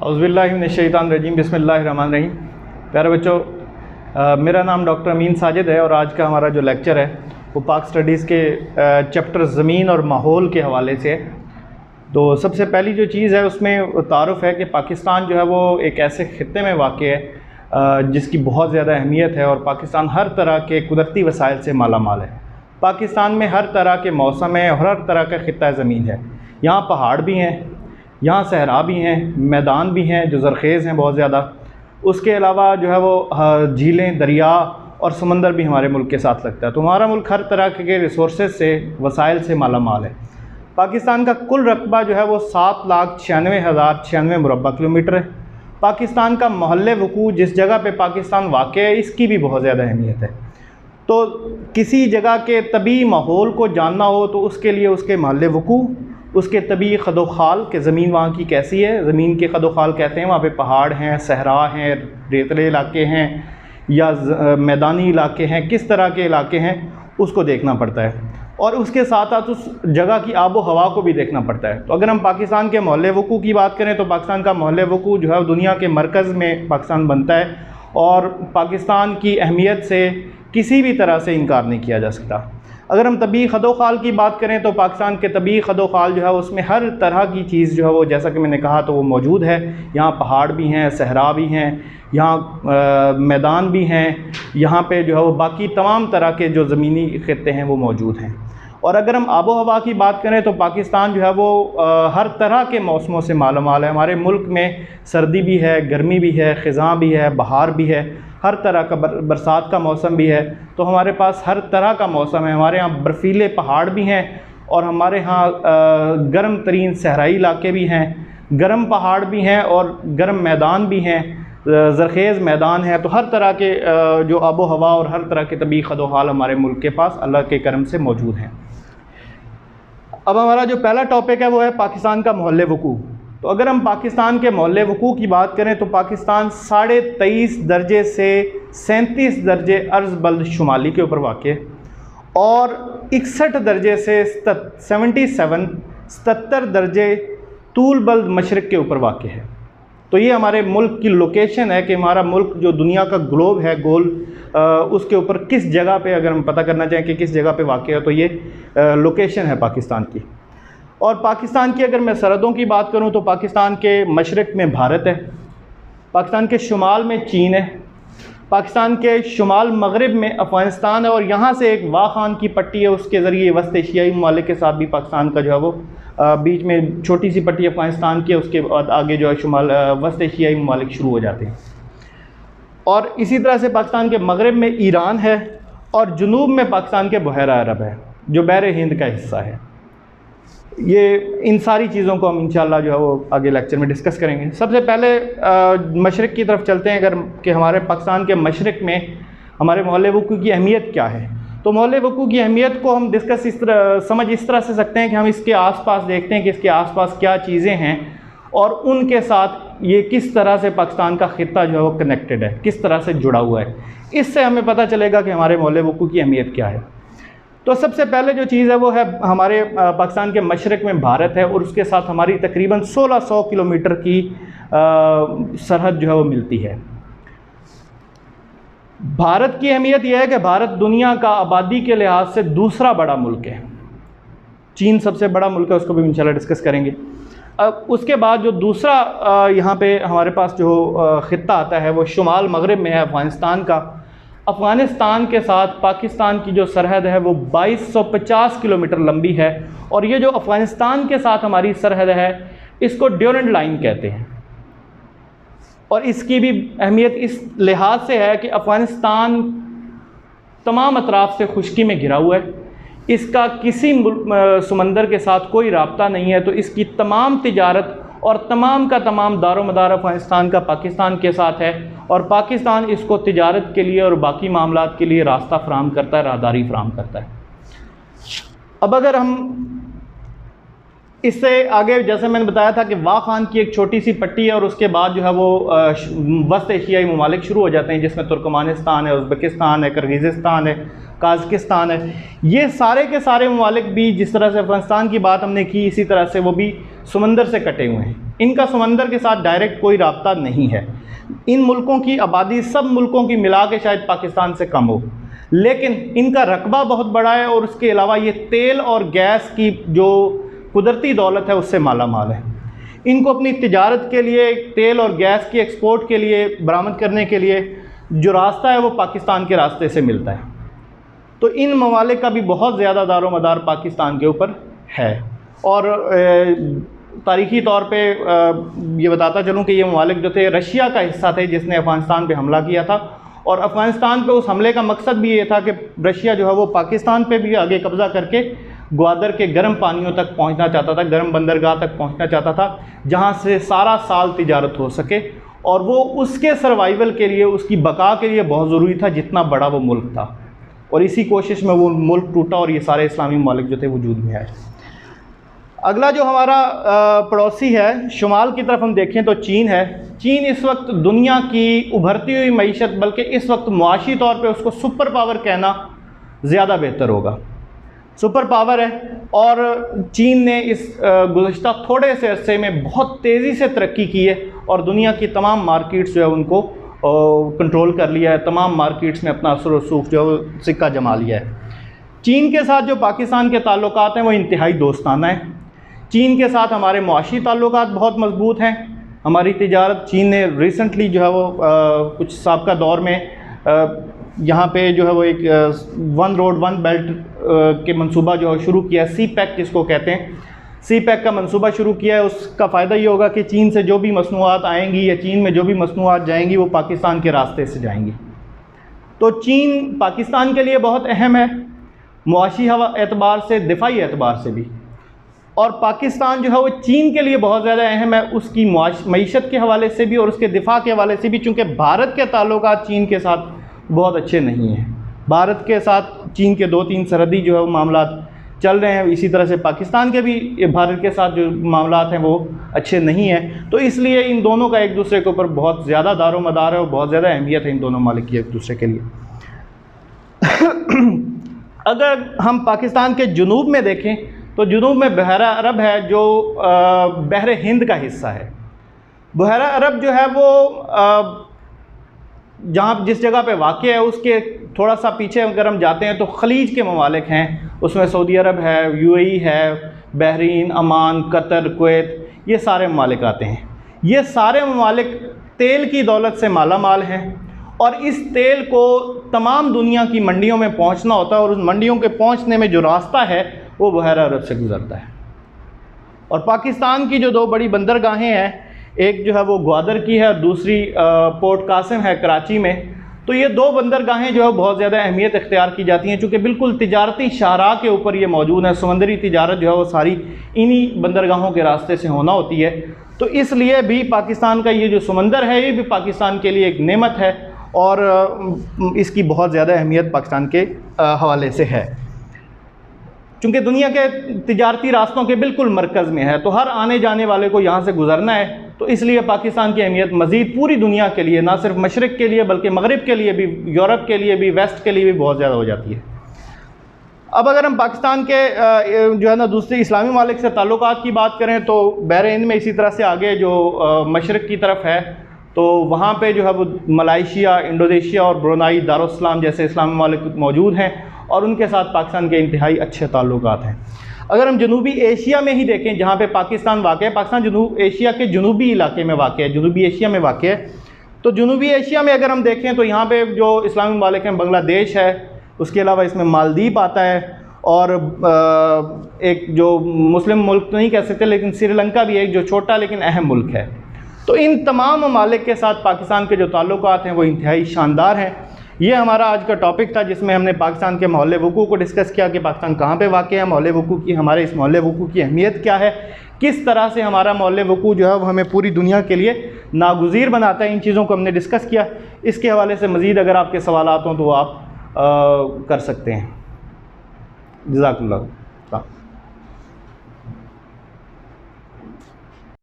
औज़ुबिल्लाहिमिनश्शैतानिर्रजीम बिस्मिल्लाहिर्रहमानिर्रहीम। प्यारे बच्चों, मेरा नाम डॉक्टर अमीन साजिद है और आज का हमारा जो लेक्चर है वो पाक स्टडीज़ के चैप्टर ज़मीन और माहौल के हवाले से है। तो सबसे पहली जो चीज़ है उसमें तारुफ़ है कि पाकिस्तान जो है वो एक ऐसे ख़ित्ते में वाक़ है जिसकी बहुत ज़्यादा अहमियत है और पाकिस्तान हर तरह के कुदरती वसाइल से माला माल है। पाकिस्तान में हर तरह के मौसम है और हर तरह का ख़ित्ता ज़मीन है। यहाँ पहाड़ भी हैं, यहाँ सहरा भी हैं, मैदान भी हैं जो ज़रख़ेज़ हैं बहुत ज़्यादा। उसके अलावा जो है वो झीलें, दरिया और समंदर भी हमारे मुल्क के साथ लगता है। तो हमारा मुल्क हर तरह के रिसोर्सेज से, वसाइल से माला माल है। पाकिस्तान का कुल रकबा जो है वो 7,96,096 मुरबा किलोमीटर है। पाकिस्तान का महल्ले वक़ू, जिस जगह पे पाकिस्तान वाक़ है, इसकी भी बहुत ज़्यादा अहमियत है। तो किसी जगह के तबी माहौल को जानना हो तो उसके लिए उसके महल्ले वक़ू, उसके तबी खदोखाल के ज़मीन वहाँ की कैसी है, ज़मीन के खदोखाल कहते हैं, वहाँ पे पहाड़ हैं, सहरा हैं, रेतले इलाके हैं या मैदानी इलाके हैं, किस तरह के इलाके हैं उसको देखना पड़ता है। और उसके साथ साथ उस जगह की आबो हवा को भी देखना पड़ता है। तो अगर हम पाकिस्तान के महल्ले वक़ू की बात करें तो पाकिस्तान का महल्ले वक़ू जो है दुनिया के मरकज़ में पाकिस्तान बनता है और पाकिस्तान की अहमियत से किसी भी तरह से इनकार नहीं किया जा सकता। अगर हम तबी खदोखाल की बात करें तो पाकिस्तान के तबी खदोखाल जो है उसमें हर तरह की चीज़ जो है वो, जैसा कि मैंने कहा, तो वो मौजूद है। यहाँ पहाड़ भी हैं, सहरा भी हैं, यहाँ मैदान भी हैं, यहाँ पे जो है वो बाकी तमाम तरह के जो ज़मीनी ख़ित्ते हैं वो मौजूद हैं। और अगर हम आबो हवा की बात करें तो पाकिस्तान जो है वो हर तरह के मौसमों से माला माल है। हमारे मुल्क में सर्दी भी है, गर्मी भी है, ख़िज़ां भी है, बहार भी है, हर तरह का बरसात का मौसम भी है। तो हमारे पास हर तरह का मौसम है। हमारे यहाँ बर्फ़ीले पहाड़ भी हैं और हमारे यहाँ गर्म तरीन सहराई इलाके भी हैं, गर्म पहाड़ भी हैं और गर्म मैदान भी हैं, ज़रख़ेज़ मैदान है। तो हर तरह के जो आबो हवा और हर तरह के तबी खदोहाल हमारे मुल्क के पास अल्लाह के करम से मौजूद हैं। अब हमारा जो पहला टॉपिक है वो है पाकिस्तान का महल्ले वक़ू। तो अगर हम पाकिस्तान के महल्ले वक़ू की बात करें तो पाकिस्तान 23.5 दर्जे से 37 दर्जे अर्ज़ बल्द शुमाली के ऊपर वाक़ है और 61 दर्जे से 77 दर्जे तूल बल्द मशरिक़ के ऊपर वाक़ है। तो ये हमारे मुल्क की लोकेशन है कि हमारा मुल्क जो दुनिया का ग्लोब है गोल, उसके ऊपर किस जगह पे, अगर हम पता करना चाहें कि किस जगह पे वाक़ है तो ये लोकेशन है पाकिस्तान की। और पाकिस्तान की अगर मैं सरहदों की बात करूं तो पाकिस्तान के मशरिक़ में भारत है, पाकिस्तान के शुमाल में चीन है, पाकिस्तान के शुमाल मगरिब में अफ़गानिस्तान है और यहाँ से एक वाह खान की पट्टी है, उसके ज़रिए वस्त एशियाई ममालिक के साथ भी पाकिस्तान का जो है वो बीच में छोटी सी पट्टी अफ़गानिस्तान की है, उसके बाद आगे जो है शुमाल वस्त एशियाई ममालिक शुरू हो जाते हैं। और इसी तरह से पाकिस्तान के मगरिब में ईरान है और जुनूब में पाकिस्तान के बहरा अरब है जो बहरे हिंद का हिस्सा है। ये इन सारी चीज़ों को हम इंशाअल्लाह जो है वो आगे लेक्चर में डिस्कस करेंगे। सबसे पहले मशरिक़ की तरफ चलते हैं अगर कि हमारे पाकिस्तान के मशरिक़ में हमारे महल्ले वक़ू की अहमियत क्या है। तो महल्ले वक़ू की अहमियत को हम डिस्कस समझ इस तरह से सकते हैं कि हम इसके आसपास देखते हैं कि इसके आसपास क्या चीज़ें हैं और उनके साथ ये किस तरह से पाकिस्तान का ख़ित्ता जो है वो कनेक्टेड है, किस तरह से जुड़ा हुआ है। इससे हमें पता चलेगा कि हमारे महल्ले वक़ू की अहमियत क्या है। तो सबसे पहले जो चीज़ है वो है हमारे पाकिस्तान के मशरिक़ में भारत है और उसके साथ हमारी तकरीबन 1600 किलोमीटर की सरहद जो है वो मिलती है। भारत की अहमियत यह है कि भारत दुनिया का आबादी के लिहाज से दूसरा बड़ा मुल्क है। चीन सबसे बड़ा मुल्क है, उसको भी इंशाल्लाह डिस्कस करेंगे। अब उसके बाद जो दूसरा यहाँ पे हमारे पास जो ख़ित्ता आता है वो शुमाल मगरिब में है, अफ़गानिस्तान का। अफ़गानिस्तान के साथ पाकिस्तान की जो सरहद है वो 2250 किलोमीटर लंबी है और ये जो अफ़गानिस्तान के साथ हमारी सरहद है इसको ड्यूरेंट लाइन कहते हैं। और इसकी भी अहमियत इस लिहाज से है कि अफ़गानिस्तान तमाम अतराफ़ से खुश्की में घिरा हुआ है, इसका किसी समंदर के साथ कोई राब्ता नहीं है। तो इसकी तमाम तिजारत और तमाम का तमाम दारोमदार अफ़गानिस्तान का पाकिस्तान के साथ है और पाकिस्तान इसको तिजारत के लिए और बाकी मामलात के लिए रास्ता फ़राहम करता है, राहदारी फ़राहम करता है। अब अगर हम इससे आगे जैसे मैंने बताया था कि वाह खान की एक छोटी सी पट्टी है और उसके बाद जो है वो वस्त एशियाई ममालिक शुरू हो जाते हैं, जिसमें तुर्कमानिस्तान है, उज़्बेकिस्तान है, किर्गिज़िस्तान है, काज़किस्तान है। ये सारे के सारे ममालिक भी, जिस तरह से अफ़गानिस्तान की बात हमने की, इसी तरह से वो भी समंदर से कटे हुए हैं। इनका समंदर के साथ डायरेक्ट कोई राब्ता नहीं है। इन मुल्कों की आबादी सब मुल्कों की मिला के शायद पाकिस्तान से कम हो, लेकिन इनका रकबा बहुत बड़ा है और उसके अलावा ये तेल और गैस की जो कुदरती दौलत है उससे माला माल है। इनको अपनी तिजारत के लिए, तेल और गैस की एक्सपोर्ट के लिए, बरामद करने के लिए जो रास्ता है वो पाकिस्तान के रास्ते से मिलता है। तो इन ममालिक का भी बहुत ज़्यादा दारोमदार पाकिस्तान के ऊपर है। और तारीख़ी तौर पे ये बताता चलूँ कि ये ममालिक जो थे रशिया का हिस्सा थे जिसने अफ़गानिस्तान पे हमला किया था, और अफ़गानिस्तान पे उस हमले का मकसद भी ये था कि रशिया जो है वो पाकिस्तान पे भी आगे कब्ज़ा करके ग्वादर के गर्म पानियों तक पहुंचना चाहता था, गर्म बंदरगाह तक पहुंचना चाहता था, जहां से सारा साल तिजारत हो सके। और वो उसके सर्वाइवल के लिए, उसकी बका के लिए बहुत ज़रूरी था जितना बड़ा वो मुल्क था। और इसी कोशिश में वो मुल्क टूटा और ये सारे इस्लामी ममालिक जो थे वजूद में आए। अगला जो हमारा पड़ोसी है, शुमाल की तरफ हम देखें तो चीन है। चीन इस वक्त दुनिया की उभरती हुई मईशत, बल्कि इस वक्त मुआशी तौर पे उसको सुपर पावर कहना ज़्यादा बेहतर होगा। सुपर पावर है और चीन ने इस गुज़श्ता थोड़े से अरसे में बहुत तेज़ी से तरक्की की है और दुनिया की तमाम मार्केट्स जो है उनको कंट्रोल कर लिया है। तमाम मार्केट्स में अपना असर रसूख जो है सिक्का जमा लिया है। चीन के साथ जो पाकिस्तान के ताल्लुकात हैं वो इंतहाई दोस्ताना है। चीन के साथ हमारे मुआशी ताल्लुकात बहुत मजबूत हैं। हमारी तिजारत चीन ने रिसेंटली जो है वो कुछ साबका दौर में यहाँ पे जो है वो एक वन रोड वन बेल्ट के मंसूबा जो शुरू किया, सी पैक जिसको कहते हैं, सी पैक का मंसूबा शुरू किया है। उसका फ़ायदा ये होगा कि चीन से जो भी मसनूआत आएंगी या चीन में जो भी मसनूआत जाएंगी वो पाकिस्तान के रास्ते से जाएंगी। तो चीन पाकिस्तान के लिए बहुत अहम है, मुआशी एतबार से, दिफाई एतबार से भी। और पाकिस्तान जो है वो चीन के लिए बहुत ज़्यादा अहम है, उसकी मईशत के हवाले से भी और उसके दिफा के हवाले से भी, चूँकि भारत के ताल्लुकात चीन के साथ बहुत अच्छे नहीं हैं। भारत के साथ चीन के 2-3 सरहदी जो है वो मामला चल रहे हैं। इसी तरह से पाकिस्तान के भी भारत के साथ जो मामला हैं वो अच्छे नहीं हैं। तो इसलिए इन दोनों का एक दूसरे के ऊपर बहुत ज़्यादा दारोमदार है और बहुत ज़्यादा अहमियत है इन दोनों मालिक की एक दूसरे के लिए। अगर हम पाकिस्तान के जुनूब में देखें तो जुनूब में बहरा अरब है जो बहरे हिंद का हिस्सा है। बहरा अरब जो है वो जहाँ जिस जगह पे वाक़ है उसके थोड़ा सा पीछे अगर हम जाते हैं तो खलीज के ममालिक हैं। उसमें सऊदी अरब है, यूएई है, बहरीन, अमान, कतर, कुवैत, ये सारे ममालिक आते हैं। ये सारे ममालिक तेल की दौलत से माला माल हैं और इस तेल को तमाम दुनिया की मंडियों में पहुँचना होता है और उस मंडियों के पहुँचने में जो रास्ता है वो बहरा अरब से गुज़रता है। और पाकिस्तान की जो 2 बड़ी बंदरगाहें हैं, एक जो है वो ग्वादर की है और दूसरी पोर्ट कासिम है कराची में। तो ये 2 बंदरगाहें जो है बहुत ज़्यादा अहमियत इख्तियार की जाती हैं, चूँकि बिल्कुल तिजारती शाहराह के ऊपर ये मौजूद है। समंदरी तिजारत जो है वो सारी इन्हीं बंदरगाहों के रास्ते से होना होती है। तो इसलिए भी पाकिस्तान का ये जो समंदर है ये भी पाकिस्तान के लिए एक नेमत है और इसकी बहुत ज़्यादा अहमियत पाकिस्तान के हवाले से है। चूँकि दुनिया के तिजारती रास्तों के बिल्कुल मरकज़ में है, तो हर आने जाने वाले को यहाँ से गुज़रना है। तो इसलिए पाकिस्तान की अहमियत मज़ीद पूरी दुनिया के लिए, ना सिर्फ मशरिक़ के लिए बल्कि मगरिब के लिए भी, यूरोप के लिए भी, वेस्ट के लिए भी बहुत ज़्यादा हो जाती है। अब अगर हम पाकिस्तान के जो है ना दूसरे इस्लामी ममालिक से ताल्लुकात की बात करें तो बहरे हिंद में इसी तरह से आगे जो मशरिक़ की तरफ है तो वहाँ पे जो है वो मलाइशिया, इंडोनेशिया और ब्रुनाई, दारुस्सलाम जैसे इस्लामी ममालिक मौजूद हैं और उनके साथ पाकिस्तान के इंतहाई अच्छे ताल्लुकात हैं। अगर हम जनूबी एशिया में ही देखें जहाँ पे पाकिस्तान वाक़ है, पाकिस्तान जनूब एशिया के जनूबी इलाके में वाक़ है, जनूबी एशिया में वाक़ है। तो जनूबी एशिया में अगर हम देखें तो यहाँ पे जो इस्लामी ममालिक हैं, बांग्लादेश है, उसके अलावा इसमें मालदीव आता है और एक जो मुस्लिम मुल्क तो नहीं कह सकते लेकिन श्रीलंका भी एक जो छोटा लेकिन अहम मुल्क है। तो इन तमाम ममालिक के साथ पाकिस्तान के जो ताल्लुकात हैं वो इंतहाई शानदार हैं। ये हमारा आज का टॉपिक था जिसमें हमने पाकिस्तान के मोहल्ले वक़ू को डिस्कस किया कि पाकिस्तान कहाँ पे वाक़ है, मोहल्ले वक़ू की, हमारे इस मोहल्ले वक़ू की अहमियत क्या है, किस तरह से हमारा मोहल्ले वक़ू जो है वो हमें पूरी दुनिया के लिए नागुज़ीर बनाता है। इन चीज़ों को हमने डिस्कस किया। इसके हवाले से मज़ीद अगर आपके सवालात हों तो आप कर सकते हैं। जज़ाकल्लाह।